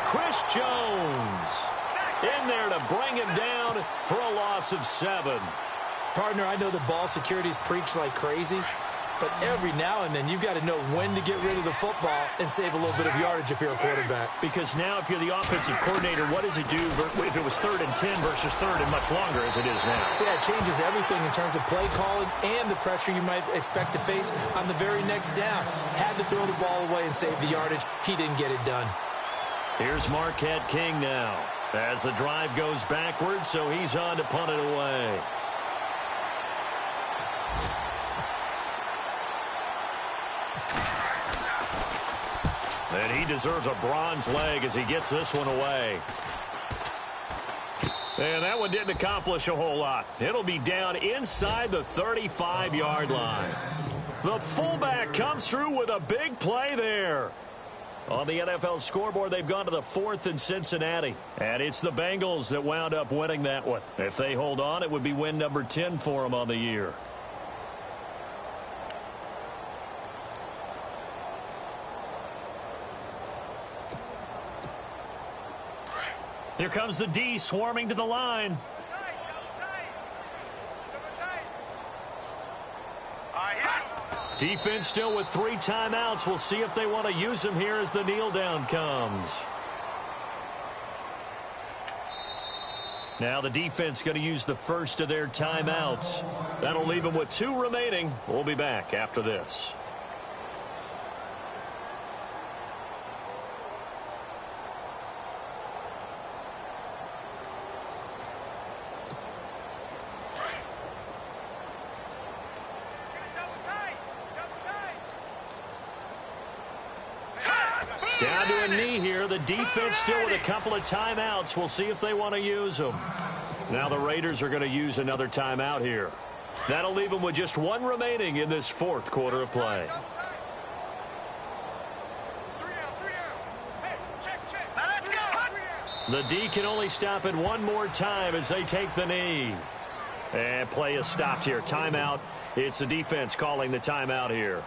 Chris Jones in there to bring him down for a loss of 7. Partner, I know the ball security's preached like crazy, but every now and then you've got to know when to get rid of the football and save a little bit of yardage if you're a quarterback. Because now if you're the offensive coordinator, what does it do if it was 3rd and 10 versus 3rd and much longer as it is now? Yeah, it changes everything in terms of play calling and the pressure you might expect to face on the very next down. Had to throw the ball away and save the yardage. He didn't get it done. Here's Marquette King now as the drive goes backwards, so he's on to punt it away. And he deserves a bronze leg as he gets this one away. And that one didn't accomplish a whole lot. It'll be down inside the 35-yard line. The fullback comes through with a big play there. On the NFL scoreboard, they've gone to the 4th in Cincinnati. And it's the Bengals that wound up winning that one. If they hold on, it would be win number 10 for them on the year. Here comes the D swarming to the line. Defense still with 3 timeouts. We'll see if they want to use them here as the kneel down comes. Now the defense going to use the first of their timeouts. That'll leave them with 2 remaining. We'll be back after this. Down to a knee here. The defense still with a couple of timeouts. We'll see if they want to use them. Now the Raiders are going to use another timeout here. That'll leave them with just 1 remaining in this 4th quarter of play. The D can only stop it 1 more time as they take the knee. And play is stopped here. Timeout. It's the defense calling the timeout here.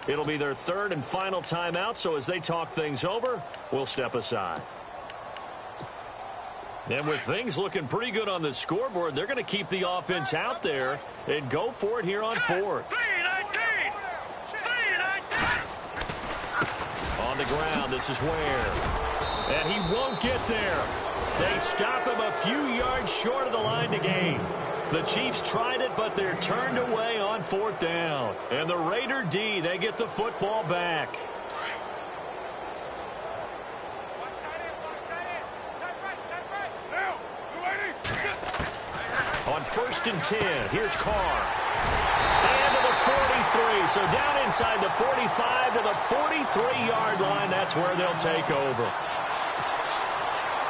It'll be their 3rd and final timeout, so as they talk things over, we'll step aside. And with things looking pretty good on the scoreboard, they're going to keep the offense out there and go for it here on 4th. On the ground, this is Ware. And he won't get there. They stop him a few yards short of the line to gain. The Chiefs tried it, but they're turned away on 4th down. And the Raider D, they get the football back. On 1st and 10, here's Carr. And to the 43. So down inside the 45 to the 43-yard line. That's where they'll take over.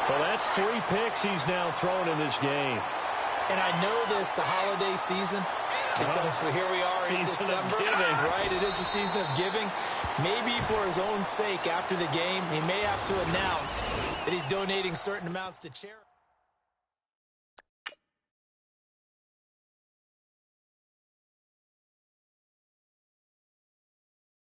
Well, that's 3 picks he's now thrown in this game. And I know this, the holiday season, because here we are in December, right? It is a season of giving. Maybe for his own sake after the game, he may have to announce that he's donating certain amounts to charity.